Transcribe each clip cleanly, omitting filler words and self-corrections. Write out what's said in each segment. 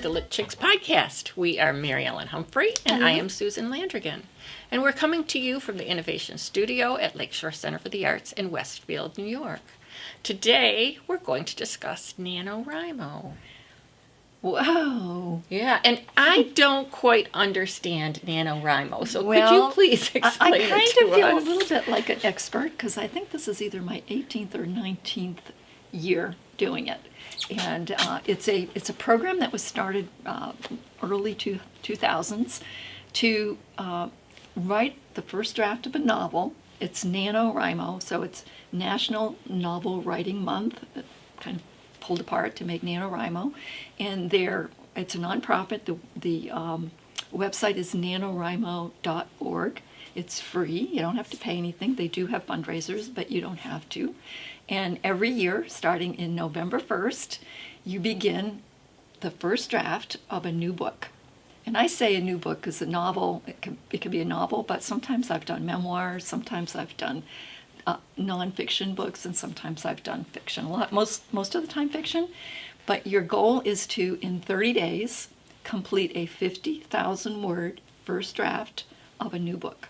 the Lit Chicks podcast. We are Mary Ellen Humphrey, and I am Susan Landrigan. And we're coming to you from the Innovation Studio at Lakeshore Center for the Arts in Westfield, New York. Today, we're going to discuss NaNoRhyMo. Whoa. Yeah, and I don't quite understand NaNoRhyMo, so could you please explain it to us? I kind of feel a little bit like an expert because I think this is either my 18th or 19th year doing it. And it's a program that was started early 2000s to write the first draft of a novel. It's NaNoRhyMo, so it's National Novel Writing Month, kind of pulled apart to make NaNoRhyMo. And it's a nonprofit. The website is NaNoRhyMo.org. It's free. You don't have to pay anything. They do have fundraisers, but you don't have to. And every year, starting in November 1st, you begin the first draft of a new book. And I say a new book because a novel, it can be a novel, but sometimes I've done memoirs, sometimes I've done nonfiction books, and sometimes I've done fiction. Most of the time fiction. But your goal is to, in 30 days, complete a 50,000-word first draft of a new book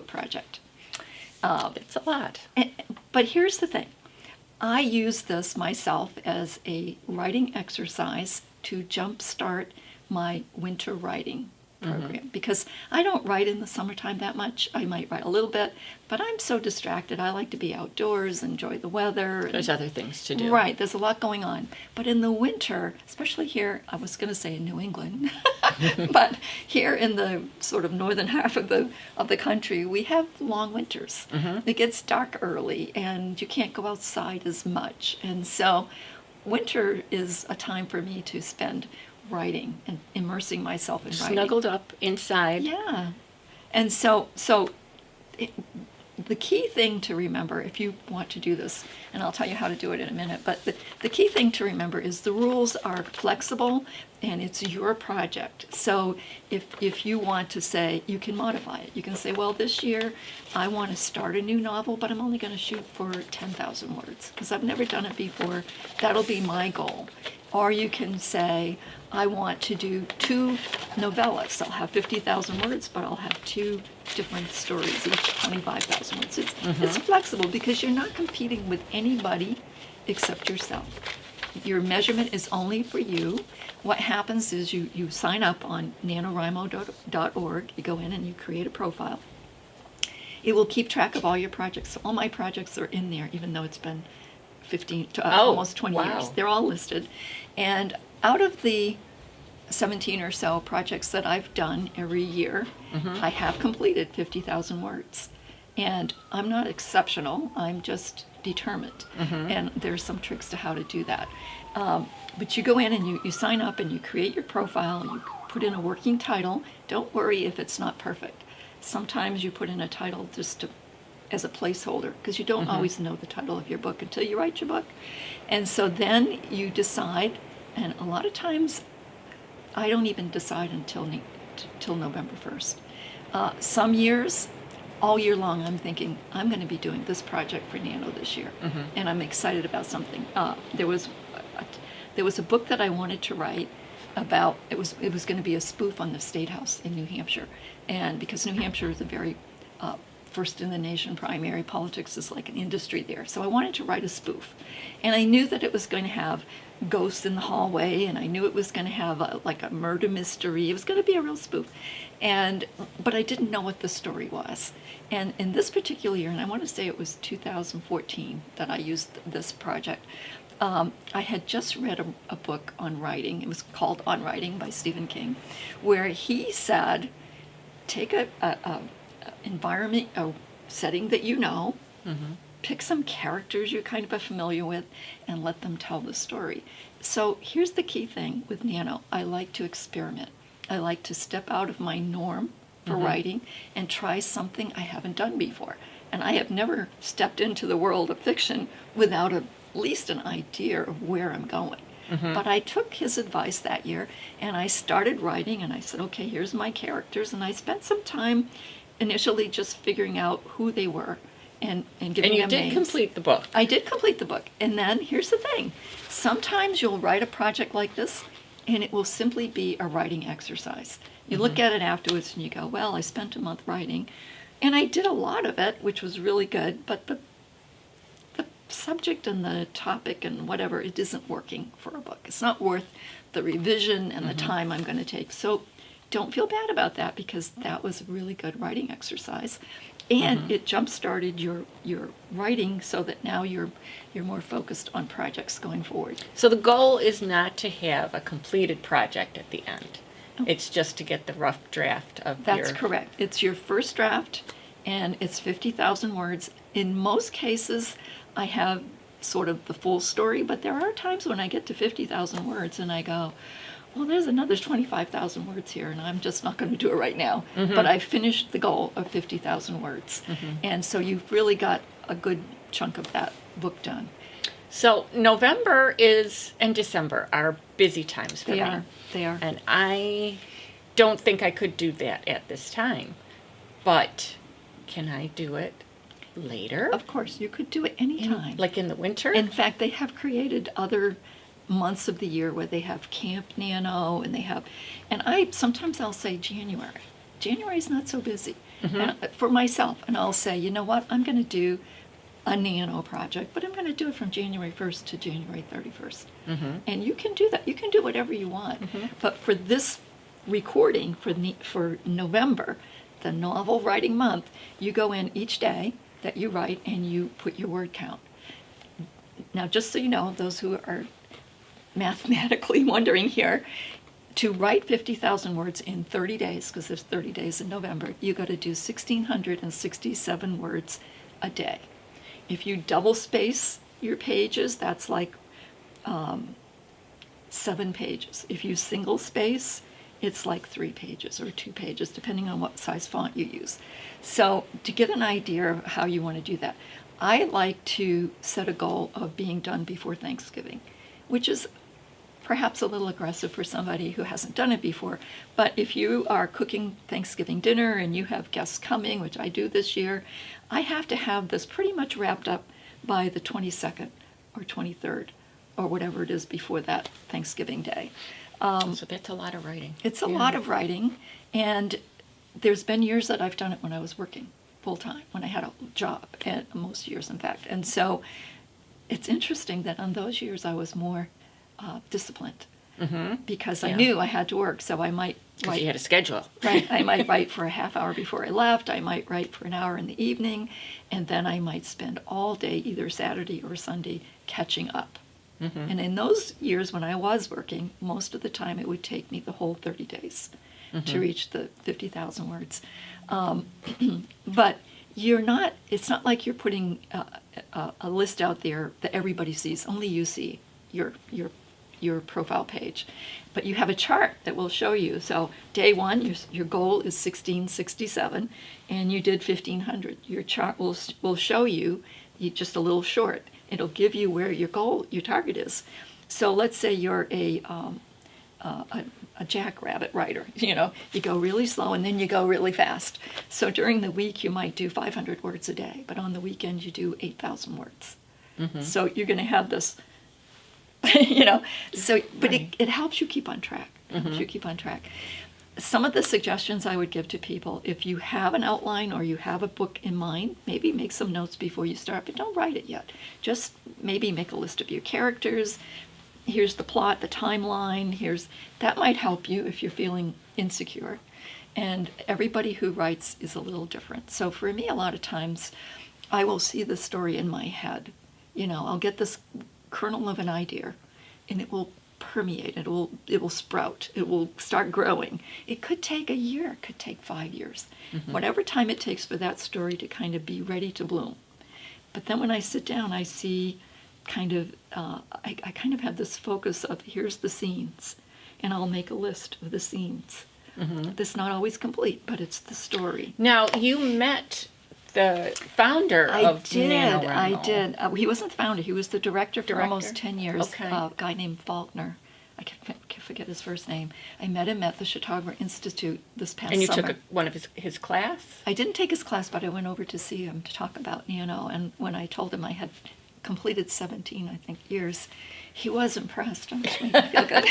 project. It's a lot. But here's the thing. I use this myself as a writing exercise to jumpstart my winter writing program, because I don't write in the summertime that much. I might write a little bit, but I'm so distracted. I like to be outdoors, enjoy the weather. There's other things to do. Right, there's a lot going on. But in the winter, especially here, I was going to say in New England, but here in the sort of northern half of the country, we have long winters. It gets dark early, and you can't go outside as much. And so winter is a time for me to spend writing and immersing myself in writing. Snuggled up inside. Yeah. And so the key thing to remember, if you want to do this, and I'll tell you how to do it in a minute, but the key thing to remember is the rules are flexible and it's your project. So if you want to say, you can modify it. You can say, well, this year I want to start a new novel, but I'm only going to shoot for 10,000 words because I've never done it before. That'll be my goal. Or you can say, I want to do 2 novellas. I'll have 50,000 words, but I'll have 2 different stories, each 25,000 words. It's flexible because you're not competing with anybody except yourself. Your measurement is only for you. What happens is you sign up on NaNoRhyMo.org. You go in and you create a profile. It will keep track of all your projects. So all my projects are in there, even though it's been 15 to almost 20 years. They're all listed. And out of the 17 or so projects that I've done every year, I have completed 50,000 words. And I'm not exceptional, I'm just determined. And there's some tricks to how to do that. But you go in and you sign up and you create your profile, you put in a working title. Don't worry if it's not perfect. Sometimes you put in a title just as a placeholder, because you don't always know the title of your book until you write your book. And so then you decide, and a lot of times I don't even decide until November 1st. Some years, all year long, I'm thinking, I'm going to be doing this project for Nano this year, and I'm excited about something. There was a book that I wanted to write about, it was going to be a spoof on the State House in New Hampshire, and because New Hampshire is a very first in the nation primary, politics is like an industry there. So I wanted to write a spoof. And I knew that it was going to have ghosts in the hallway, and I knew it was going to have a murder mystery. It was going to be a real spoof. But I didn't know what the story was. And in this particular year, and I want to say it was 2014 that I used this project, I had just read a book on writing. It was called On Writing by Stephen King, where he said, take a environment, a setting that you know, pick some characters you're kind of familiar with, and let them tell the story. So here's the key thing with Nano. I like to experiment. I like to step out of my norm for writing and try something I haven't done before. And I have never stepped into the world of fiction without at least an idea of where I'm going. But I took his advice that year, and I started writing, and I said, okay, here's my characters, and I spent some time initially just figuring out who they were and giving them names. And you did complete the book. I did complete the book. And then here's the thing. Sometimes you'll write a project like this and it will simply be a writing exercise. You look at it afterwards and you go, well, I spent a month writing, and I did a lot of it, which was really good, but the subject and the topic and whatever, it isn't working for a book. It's not worth the revision and the time I'm going to take. So don't feel bad about that, because that was a really good writing exercise. And it jump-started your writing so that now you're more focused on projects going forward. So the goal is not to have a completed project at the end. It's just to get the rough draft of That's correct. It's your first draft, and it's 50,000 words. In most cases, I have sort of the full story, but there are times when I get to 50,000 words and I go, well, there's another 25,000 words here, and I'm just not going to do it right now. But I finished the goal of 50,000 words. And so you've really got a good chunk of that book done. So November and December are busy times for me. They are. And I don't think I could do that at this time. But can I do it later? Of course, you could do it anytime. Like in the winter? In fact, they have created other months of the year where they have Camp Nano, and sometimes I'll say January. January's not so busy for myself, and I'll say, you know what, I'm going to do a Nano project, but I'm going to do it from January 1st to January 31st. And you can do that. You can do whatever you want. But for this recording, for November, the novel writing month, you go in each day that you write and you put your word count. Now, just so you know, those who are mathematically wondering here, to write 50,000 words in 30 days, because there's 30 days in November, you got to do 1,667 words a day. If you double space your pages, that's like 7 pages. If you single space, it's like 3 pages or 2 pages, depending on what size font you use. So to get an idea of how you want to do that, I like to set a goal of being done before Thanksgiving, which is perhaps a little aggressive for somebody who hasn't done it before. But if you are cooking Thanksgiving dinner and you have guests coming, which I do this year, I have to have this pretty much wrapped up by the 22nd or 23rd or whatever it is before that Thanksgiving day. So that's a lot of writing. It's a lot of writing, and there's been years that I've done it when I was working full-time, when I had a job, and most years, in fact. And so it's interesting that on those years I was more disciplined because I knew I had to work, so I might write. You had a schedule. Right. I might write for a half hour before I left. I might write for an hour in the evening, and then I might spend all day, either Saturday or Sunday, catching up. And in those years when I was working, most of the time it would take me the whole 30 days to reach the 50,000 words. But it's not like you're putting a list out there that everybody sees. Only you see your profile page. But you have a chart that will show you. So day one, your goal is 1667, and you did 1,500. Your chart will show you just a little short. It'll give you where your target is. So let's say you're a jackrabbit writer. You go really slow and then you go really fast. So during the week you might do 500 words a day, but on the weekend you do 8,000 words. So you're going to have this, So, but it helps you keep on track. Some of the suggestions I would give to people, if you have an outline or you have a book in mind, maybe make some notes before you start, but don't write it yet. Just maybe make a list of your characters. Here's the plot, the timeline. That might help you if you're feeling insecure. And everybody who writes is a little different. So for me, a lot of times, I will see the story in my head. I'll get this kernel of an idea, and it will permeate. It will sprout. It will start growing. It could take a year. It could take 5 years. Whatever time it takes for that story to kind of be ready to bloom. But then when I sit down, I see I kind of have this focus of here's the scenes, and I'll make a list of the scenes. This is not always complete, but it's the story. Now, you met the founder of NaNoRhyMo. I did. He wasn't the founder. He was the director for almost 10 years. Okay. A guy named Faulkner. I can forget his first name. I met him at the Chautauqua Institute this past summer. And you took one of his class? I didn't take his class, but I went over to see him to talk about Nano. And when I told him I had completed 17, I think, years, he was impressed. I'm just making me feel good.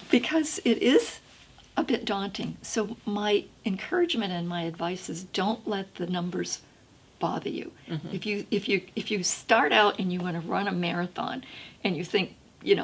because it is a bit daunting. So my encouragement and my advice is don't let the numbers bother you. If you start out and you want to run a marathon and you think,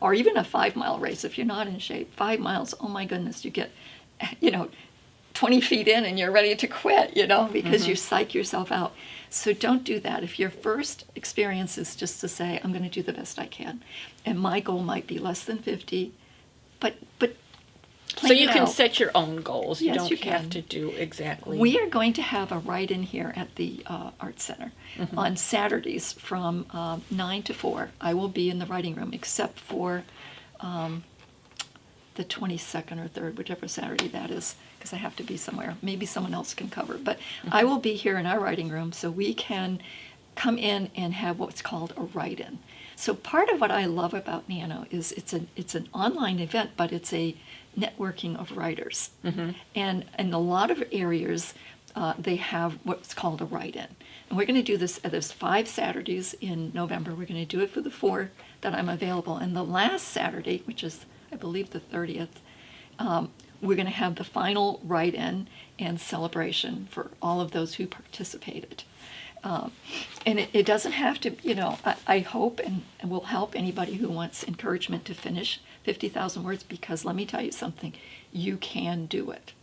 or even a 5-mile race, if you're not in shape, 5 miles, oh my goodness, you get, 20 feet in and you're ready to quit, because you psych yourself out. So don't do that. If your first experience is just to say, I'm going to do the best I can, and my goal might be less than 50, but so you can set your own goals. Yes, you don't you have can. to do exactly. We are going to have a write-in here at the Arts Center on Saturdays from 9 to 4. I will be in the writing room, except for the 22nd or 3rd, whichever Saturday that is, because I have to be somewhere. Maybe someone else can cover. But I will be here in our writing room, so we can come in and have what's called a write-in. So part of what I love about Nano is it's an online event, but it's a networking of writers. And in a lot of areas, they have what's called a write-in. And we're going to do this, there's 5 Saturdays in November. We're going to do it for the 4 that I'm available. And the last Saturday, which is, I believe, the 30th, we're going to have the final write-in and celebration for all of those who participated. And it doesn't have to, I hope and will help anybody who wants encouragement to finish 50,000 words, because let me tell you something, you can do it.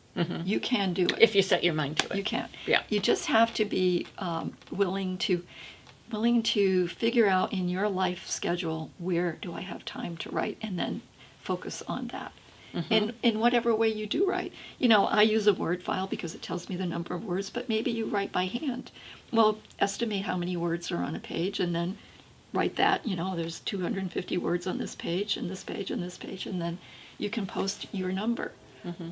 You can do it. If you set your mind to it. You can. Yeah. You just have to be willing to figure out in your life schedule, where do I have time to write, and then focus on that. In whatever way you do write. I use a Word file because it tells me the number of words, but maybe you write by hand. Well, estimate how many words are on a page and then write that. There's 250 words on this page and this page and this page, and then you can post your number.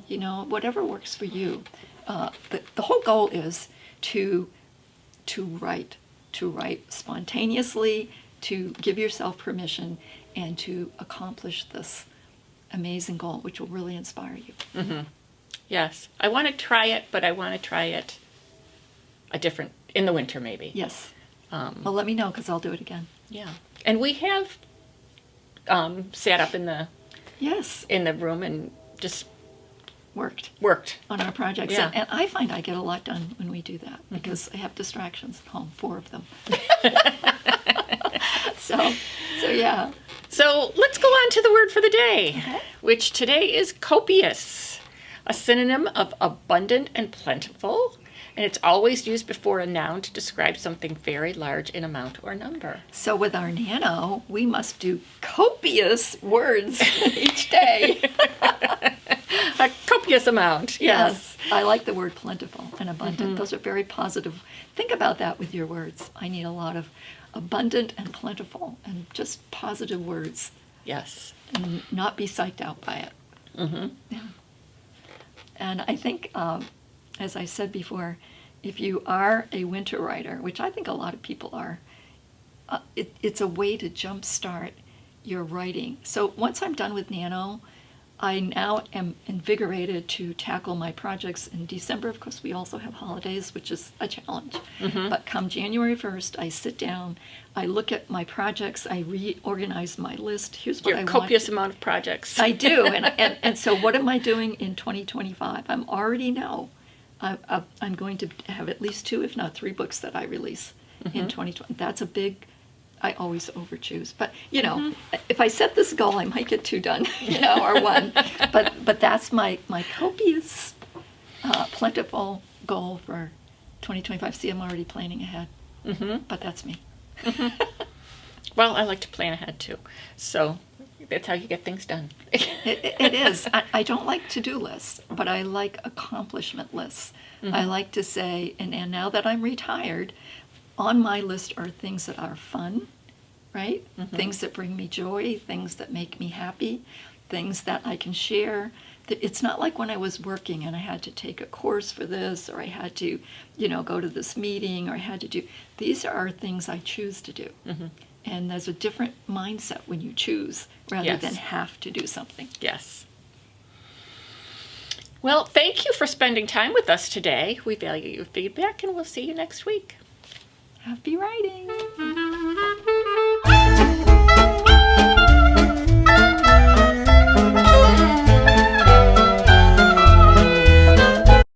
Whatever works for you. The whole goal is to write spontaneously, to give yourself permission, and to accomplish this amazing goal, which will really inspire you. Yes. I want to try it, but I want to try it in the winter maybe. Yes. Well, let me know, because I'll do it again. Yeah. And we have sat up in the room and just worked on our projects. Yeah. And I find I get a lot done when we do that, because I have distractions at home, 4 of them. So yeah. So let's go on to the word for the day, which today is copious, a synonym of abundant and plentiful, and it's always used before a noun to describe something very large in amount or number. So with our Nano, we must do copious words each day. A copious amount, yes. I like the word plentiful and abundant. Those are very positive. Think about that with your words. I need a lot of abundant and plentiful and just positive words. Yes. And not be psyched out by it. Yeah. And I think, as I said before, if you are a winter writer, which I think a lot of people are, it's a way to jumpstart your writing. So once I'm done with Nano, I now am invigorated to tackle my projects in December. Of course, we also have holidays, which is a challenge. But come January 1st, I sit down, I look at my projects, I reorganize my list. Here's what I want. Copious amount of projects. I do. And so what am I doing in 2025? I'm already know. I'm going to have at least 2, if not 3 books that I release in 2020. That's a big... I always overchoose, but if I set this goal, I might get 2 done, or 1. But that's my copious, plentiful goal for 2025. See, I'm already planning ahead. But that's me. Well, I like to plan ahead too, so that's how you get things done. It is. I don't like to-do lists, but I like accomplishment lists. I like to say, and now that I'm retired, on my list are things that are fun, right? Things that bring me joy, things that make me happy, things that I can share. It's not like when I was working and I had to take a course for this, or I had to, go to this meeting, or I had to do. These are things I choose to do. And there's a different mindset when you choose rather than have to do something. Yes. Well, thank you for spending time with us today. We value your feedback, and we'll see you next week. Happy writing!